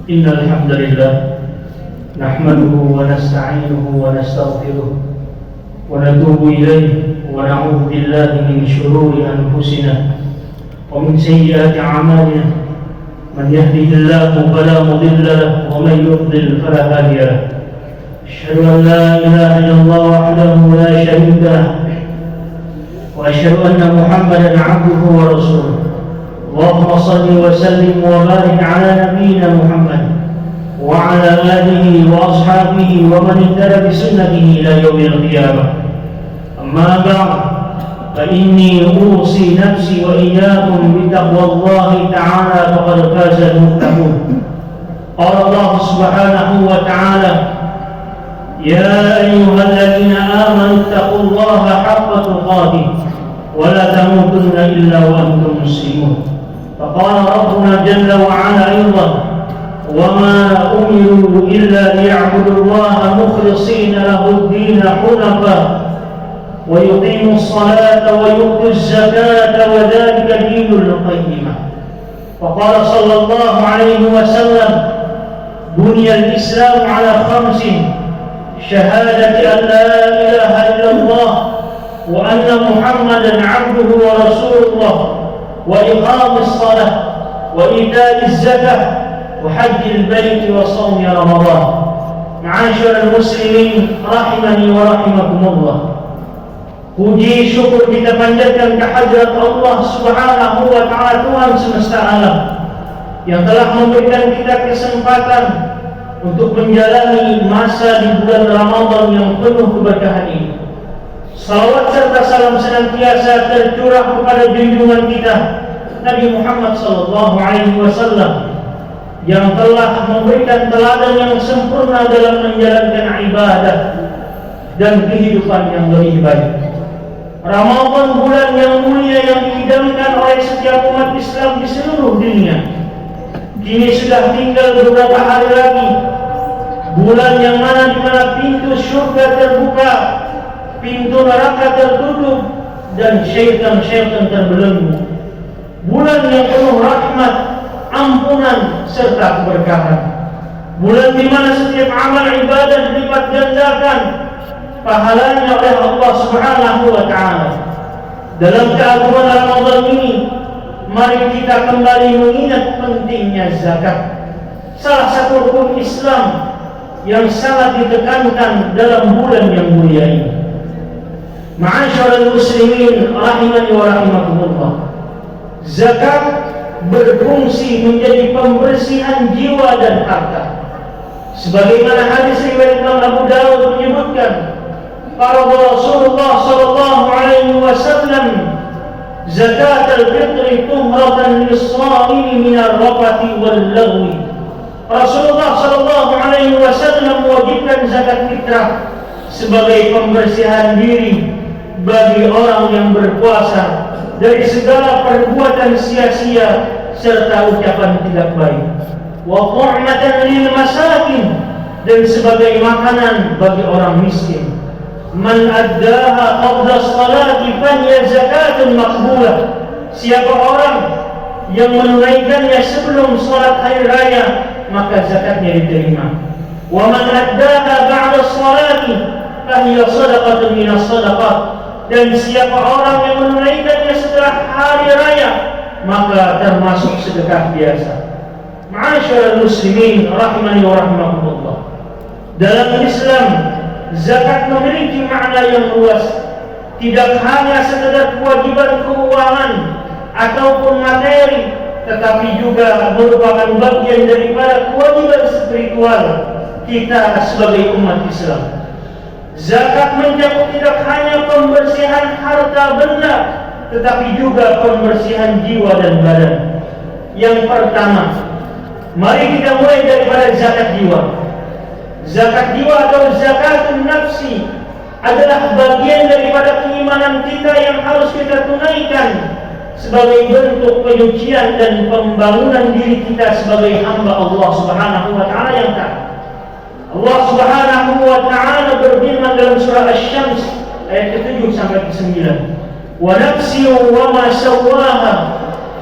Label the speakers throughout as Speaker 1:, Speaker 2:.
Speaker 1: إن الحمد لله نحمده ونستعينه ونستغفره ونتوب إليه ونعوذ بالله من شرور أنفسنا ومن سيئات أعمالنا. من يهده الله فلا مضل له ومن يضلل فلا هادي له. أشهد أن لا إله إلا الله وحده لا شريك له وأشهد أن محمدا عبده ورسوله. اللهم صل وسلم وبارك على نبينا محمد وعلى آله وأصحابه ومن اهتدى بسنته إلى يوم القيامة. أما بعد فإني أوصي نفسي وإياكم بتقوى الله تعالى فقد فاز المتقون. قال الله سبحانه وتعالى: يا أيها الذين آمنوا اتقوا الله حق تقاته ولا تموتن إلا وأنتم مسلمون. فقال ربنا جل وعلا أيضا: وما أمروا إلا ليعبدوا الله مخلصين له الدين حنفاء ويقيموا الصلاة ويؤتوا الزكاة وذلك دين القيمة. وقال صلى الله عليه وسلم: بني الإسلام على 5: شهادة أن لا إله إلا الله وأن محمدا عبده ورسوله وإقام الصلاة وإيتاء الزكاة وحج البيت وصوم رمضان. معاشر المسlimin rahimani wa rahimakumullah. Puji syukur kita panjatkan kehadirat Allah Subhanahu wa taala, Tuhan semesta alam, yang telah memberikan kita kesempatan untuk menjalani masa di bulan Ramadan yang penuh keberkahan ini. Salawat serta salam senantiasa tercurah kepada junjungan kita Nabi Muhammad SAW yang telah memberikan teladan yang sempurna dalam menjalankan ibadah dan kehidupan yang lebih baik. Ramadan, bulan yang mulia yang diidamkan oleh setiap umat Islam di seluruh dunia, kini sudah tinggal beberapa hari lagi. Bulan yang mana di mana pintu surga terbuka, pintu neraka tertutup, dan syaitan-syaitan terbelenggu. Bulan yang penuh rahmat, ampunan, serta keberkahan. Bulan di mana setiap amal ibadah dilipat gandakan pahalanya oleh Allah Subhanahu wa taala. Dalam keagungan Ramadan ini, mari kita kembali mengingat pentingnya zakat, salah satu rukun Islam yang sangat ditekankan dalam bulan yang mulia ini. Ma'asyiral muslimin rahimani wa rahimakumullah. Zakat berfungsi menjadi pembersihan jiwa dan harta. Sebagaimana hadis riwayat Imam Abu Dawud menyebutkan, qala Rasulullah sallallahu alaihi wasallam, zakat al-fitri tuhratan lis-shaimi min ar-rafati wal-lagwi. Rasulullah sallallahu alaihi wasallam mewajibkan zakat fitrah sebagai pembersihan diri bagi orang yang berpuasa dari segala perbuatan sia-sia serta ucapan tidak baik. Wa tu'matan lil masakin, dan sebagai makanan bagi orang miskin. Man addaha qabla salati fahiya zakatun maqbulah. Siapa orang yang menunaikannya sebelum salat hari raya, maka zakatnya diterima. Wa man addaha ba'da salati fahiya shadaqatun minas shadaqat. Dan siapa orang yang menunaikannya setelah hari raya, maka termasuk sedekah biasa. Ma'asyiral muslimin rahimani wa rahimakumullah. Dalam Islam, zakat memiliki makna yang luas. Tidak hanya sekedar kewajiban keuangan ataupun materi, tetapi juga merupakan bagian daripada kewajiban spiritual kita sebagai umat Islam. Zakat mencakup tidak hanya pembersihan harta benda, tetapi juga pembersihan jiwa dan badan. Yang pertama, mari kita mulai daripada zakat jiwa. Zakat jiwa atau zakatun nafsi adalah bagian daripada keimanan kita yang harus kita tunaikan sebagai bentuk penyucian dan pembangunan diri kita sebagai hamba Allah Subhanahu wa taala yang taat. Allah Subhanahu wa taala berfirman dalam surah Asy-Syams ayat ke-7 sampai ke-9. Wa nafsin wa ma sawwaha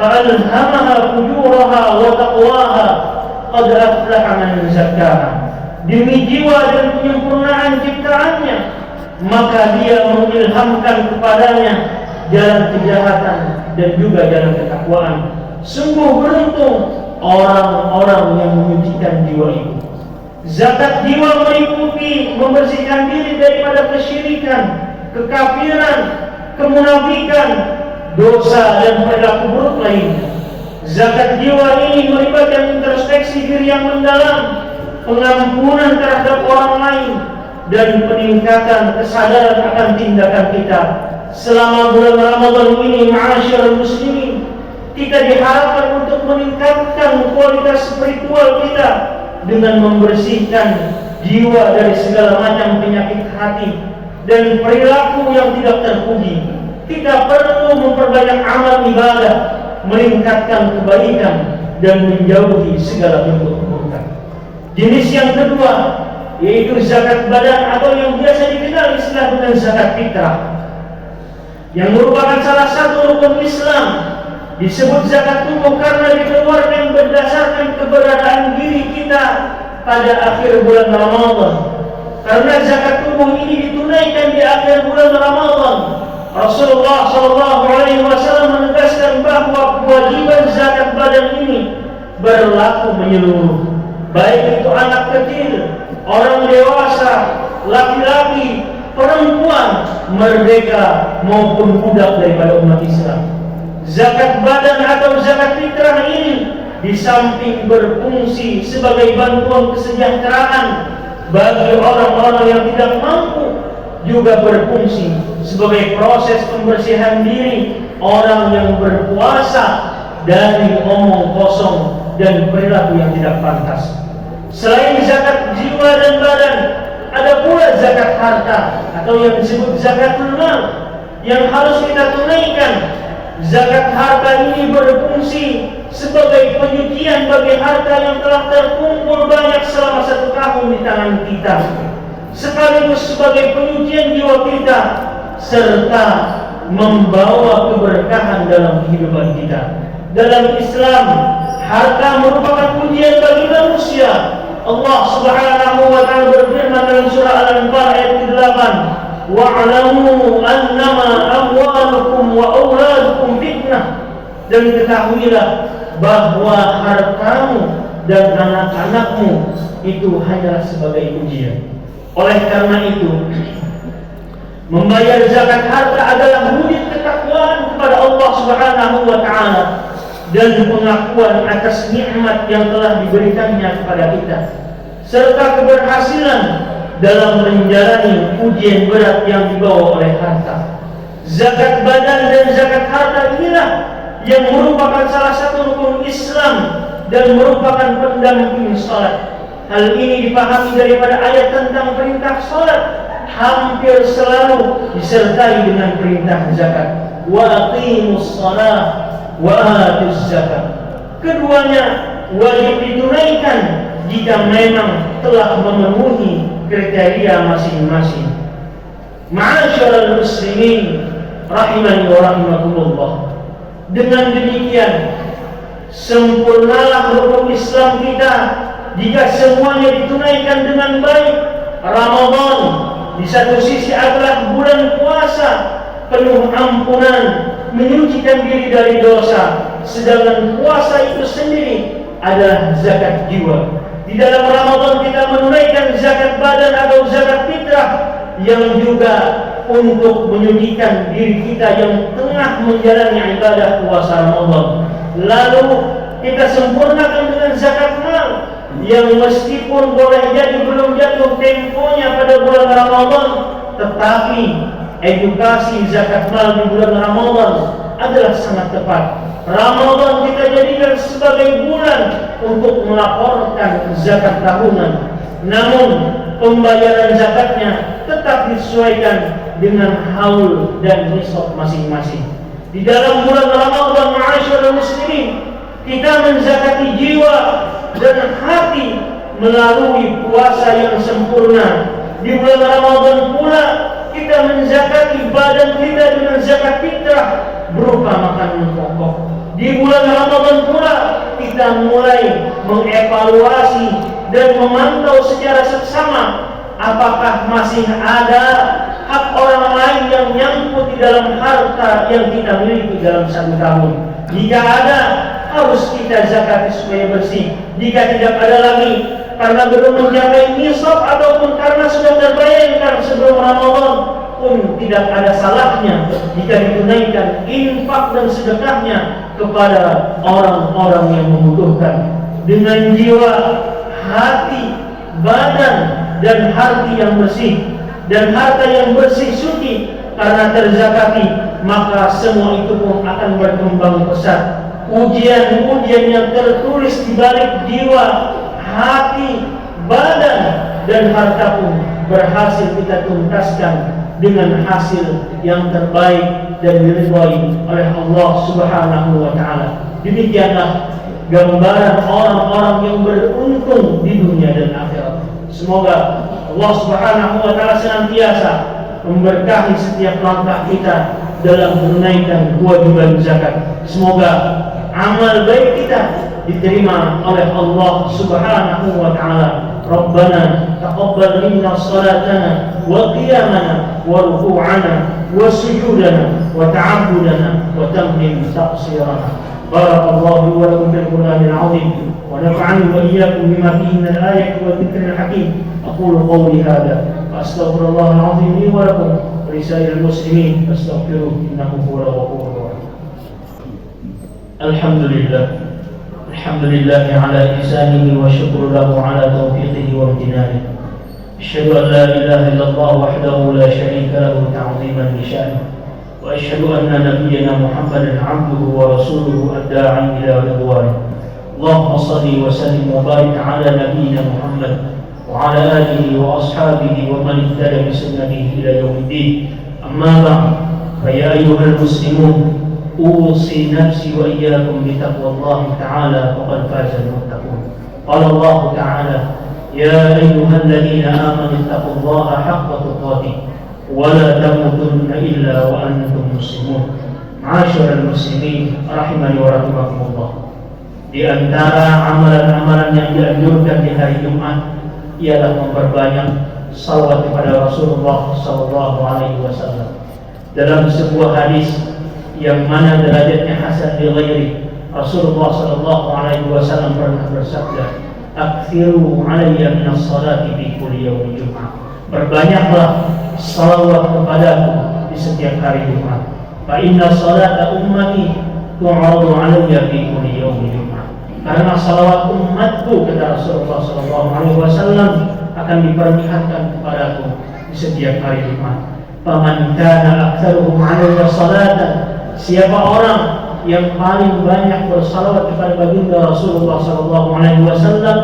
Speaker 1: فألهمها فجورها وتقواها qad aflaha man zakkaha. Demi jiwa dan penyempurnaan ciptaannya, maka dia mengilhamkan kepadanya jalan kejahatan dan juga jalan ketakwaan. Sungguh beruntung orang-orang yang menyucikan jiwa itu. Zakat jiwa meliputi membersihkan diri daripada kesyirikan, kekafiran, kemunafikan, dosa dan perilaku buruk lainnya. Zakat jiwa ini melibatkan introspeksi diri yang mendalam, pengampunan terhadap orang lain, dan peningkatan kesadaran akan tindakan kita. Selama bulan Ramadan ini, ma'asyiral muslimin, kita diharapkan untuk meningkatkan kualitas spiritual kita dengan membersihkan jiwa dari segala macam penyakit hati dan perilaku yang tidak terpuji. Kita perlu memperbanyak amal ibadah, meningkatkan kebaikan, dan menjauhi segala bentuk keburukan. Jenis yang kedua yaitu zakat badan atau yang biasa dikenal istilah dengan zakat fitrah, yang merupakan salah satu rukun Islam. Disebut zakat tubuh karena dikeluarkan berdasarkan keberadaan diri kita pada akhir bulan Ramadan. Karena zakat tubuh ini ditunaikan di akhir bulan Ramadan, Rasulullah SAW menegaskan bahwa kewajiban zakat badan ini berlaku menyeluruh, baik itu anak kecil, orang dewasa, laki-laki, perempuan, merdeka maupun budak daripada umat Islam. Zakat badan atau zakat fitrah ini di samping berfungsi sebagai bantuan kesejahteraan bagi orang-orang yang tidak mampu, juga berfungsi sebagai proses pembersihan diri orang yang berpuasa dari omong kosong dan perilaku yang tidak pantas. Selain zakat jiwa dan badan, ada pula zakat harta atau yang disebut zakatul mal yang harus kita tunaikan. Zakat harta ini berfungsi sebagai penyucian bagi harta yang telah terkumpul banyak selama 1 tahun di tangan kita, sekaligus sebagai penyucian jiwa kita serta membawa keberkahan dalam kehidupan kita. Dalam Islam, harta merupakan ujian bagi manusia. Allah Subhanahu wa taala berfirman dalam surah Al-Anfal ayat 8, wa'lamu annama amwalukum wa auladukum fitnah, dan ketahuilah bahwa hartamu dan anak-anakmu itu hanyalah sebagai ujian. Oleh karena itu, membayar zakat harta adalah wujud ketakwaan kepada Allah Subhanahu wa taala dan pengakuan atas nikmat yang telah diberikannya kepada kita, serta keberhasilan dalam menjalani ujian berat yang dibawa oleh harta. Zakat badan dan zakat harta inilah yang merupakan salah satu rukun Islam dan merupakan pendamping salat. Hal ini dipahami daripada ayat tentang perintah salat hampir selalu disertai dengan perintah zakat. Wa aqimus shalah wa atuz zakat. Keduanya wajib ditunaikan jika memang telah memenuhi kriteria masing-masing. Ma'asyiral muslimin rahimani wa rahimakumullah. Dengan demikian, sempurnalah rukun Islam kita jika semuanya ditunaikan dengan baik. Ramadan di satu sisi adalah bulan puasa penuh ampunan, menyucikan diri dari dosa, sedangkan puasa itu sendiri adalah zakat jiwa. Di dalam Ramadan kita menunaikan zakat badan atau zakat fitrah yang juga untuk menyucikan diri kita yang tengah menjalani ibadah puasa Ramadan. Lalu kita sempurnakan dengan zakat mal yang meskipun boleh jadi belum jatuh temponya pada bulan Ramadan, tetapi edukasi zakat mal di bulan Ramadan adalah sangat tepat. Ramadan kita jadikan sebagai bulan untuk melaporkan zakat tahunan, namun pembayaran zakatnya tetap disesuaikan dengan haul dan nisab masing-masing. Di dalam bulan Ramadan, ma'asyiral muslimin, kita menzakati jiwa dan hati melalui puasa yang sempurna. Di bulan Ramadan pula kita menzakati badan kita dengan zakat fitrah berupa makanan pokok. Di bulan Ramadan pula kita kita mulai mengevaluasi dan memantau secara seksama apakah masih ada hak orang lain yang nyangkut di dalam harta yang kita miliki dalam 1 tahun. Jika ada, harus kita zakati supaya bersih. Jika tidak ada lagi, karena belum mencapai nisab ataupun karena sudah terbayarkan sebelum Ramadan, pun tidak ada salahnya jika ditunaikan infak dan sedekahnya kepada orang-orang yang membutuhkan dengan jiwa, hati, badan dan hati yang bersih dan harta yang bersih suci karena terzakati, maka semua itu pun akan berkembang pesat. Ujian-ujian yang tertulis di balik jiwa, hati, badan dan harta pun berhasil kita tuntaskan dengan hasil yang terbaik dan diridhai oleh Allah Subhanahu wa taala. Demikianlah gambaran orang-orang yang beruntung di dunia dan akhirat. Semoga Allah Subhanahu wa taala senantiasa memberkahi setiap langkah kita dalam menunaikan kewajiban zakat. Semoga amal baik kita diterima oleh Allah Subhanahu wa taala. Rabbana taqabbal minna salatana wa qiyamana wa ruku'ana wa sujudana wa ta'abbudana wa tammim taqsirana. Barakallahu wa lakum fil Qur'anil 'azim wa nafa'ani wa iyyakum bima fihi min al-ayati wa dhikril hakim. Aqulu qawli hadha wa astaghfirullahal 'azim li wa lakum wa li sa'iril muslimin fastaghfiruhu innahu huwal ghafurur rahim. Alhamdulillah. الحمد لله على إحسانه وشكر له على توفيقه وامتنانه. أشهد أن لا إله إلا الله وحده لا شريك له تعظيما لشأنه، وأشهد أن نبينا محمدا عبده ورسوله الداعي إلى رضوانه. اللهم صل وسلم وبارك على نبينا محمد وعلى آله وأصحابه ومن اهتدى بسنته إلى يوم الدين. أما بعد، فيا أيها المسلمون، أوصي نفسي وإياكم بتقوى الله تعالى فقد فاز المتقون. قال الله تعالى: يا أيها الذين آمنوا اتقوا الله حق تقاته ولا تموتن إلا وأنتم مسلمون. Ma'asyiral muslimin rahimani wa rahimakumullah. Di antara amalan-amalan yang dianjurkan di hari Jumat ialah memperbanyak salawat kepada Rasulullah sallallahu alaihi wasallam. Dalam sebuah hadis yang mana derajatnya hasan li ghairi, Rasulullah sallallahu alaihi wasallam pernah bersabda, "Aktsiru 'alayya minas salati fi kulli yaumi Jum'ah." Perbanyaklah salawat kepadaku di setiap hari Jumat. Fa inna salata ummati tu'radu 'alayya fi kulli yaumi Jum'ah. Karena salawat umatku, kata Rasulullah sallallahu alaihi wasallam, akan diperlihatkan kepadaku di setiap hari Jumat. Faman kana aktsaruhum 'alayya salatan, siapa orang yang paling banyak bersalawat kepada baginda Rasulullah sallallahu alaihi wasallam,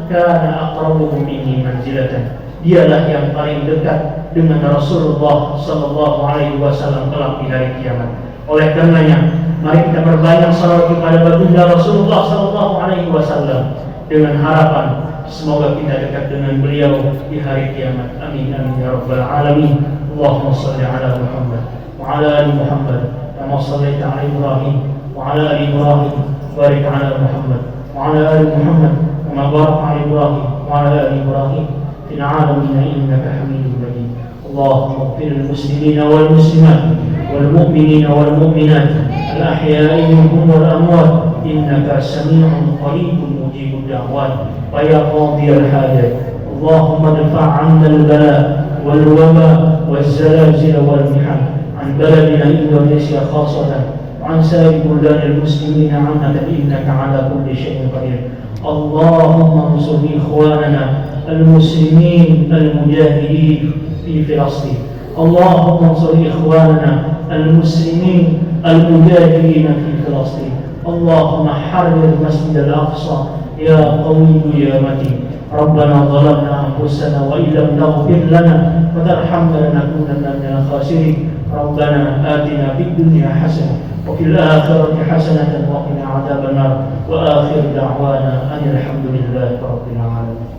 Speaker 1: kana aqrabuhum minni manzilatan, dialah yang paling dekat dengan Rasulullah sallallahu alaihi wasallam kelak di hari kiamat. Oleh karenanya, mari kita perbanyak salawat kepada baginda Rasulullah sallallahu alaihi wasallam dengan harapan semoga kita dekat dengan beliau di hari kiamat. Amin amin ya rabbal alamin. Allahumma shalli ala Muhammad wa ala ali Muhammad كما صليت على إبراهيم وعلى آل إبراهيم وبارك على محمد وعلى آل محمد كما بارك على إبراهيم وعلى آل إبراهيم في العالمين إنك حميد مجيد. اللهم اغفر للمسلمين والمسلمات والمؤمنين والمؤمنات الأحياء منهم والأموات إنك سميع قريب مجيب الدعوات ويا قاضي الحاجات. اللهم ادفع عنا البلاء والوباء والزلازل والمحن عن بلدنا إندونيسيا خاصة وعن سائر بلدان المسلمين عنك إنك على كل شيء قدير. اللهم انصر إخواننا المسلمين المجاهدين في فلسطين. اللهم انصر إخواننا المسلمين المجاهدين في فلسطين. اللهم حرر المسجد الأقصى يا قوي يا متين. ربنا ظلمنا أنفسنا وإن لم تغفر لنا وترحمنا لنكونن من الخاسرين. ربنا آتنا في الدنيا حسنة وفي الآخرة حسنة وقنا عذاب النار. وآخر دعوانا أن الحمد لله رب العالمين.